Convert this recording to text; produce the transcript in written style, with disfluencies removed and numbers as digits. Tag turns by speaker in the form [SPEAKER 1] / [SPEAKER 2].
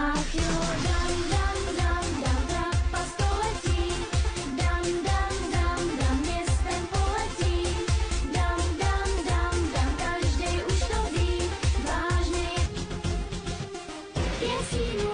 [SPEAKER 1] Ach jo, dam, dam, dam, dam, trapa století. Dam, dam, dam, dam, městem poletí. Dam, dam, dam, dam, každej už to ví. Vážně je sílu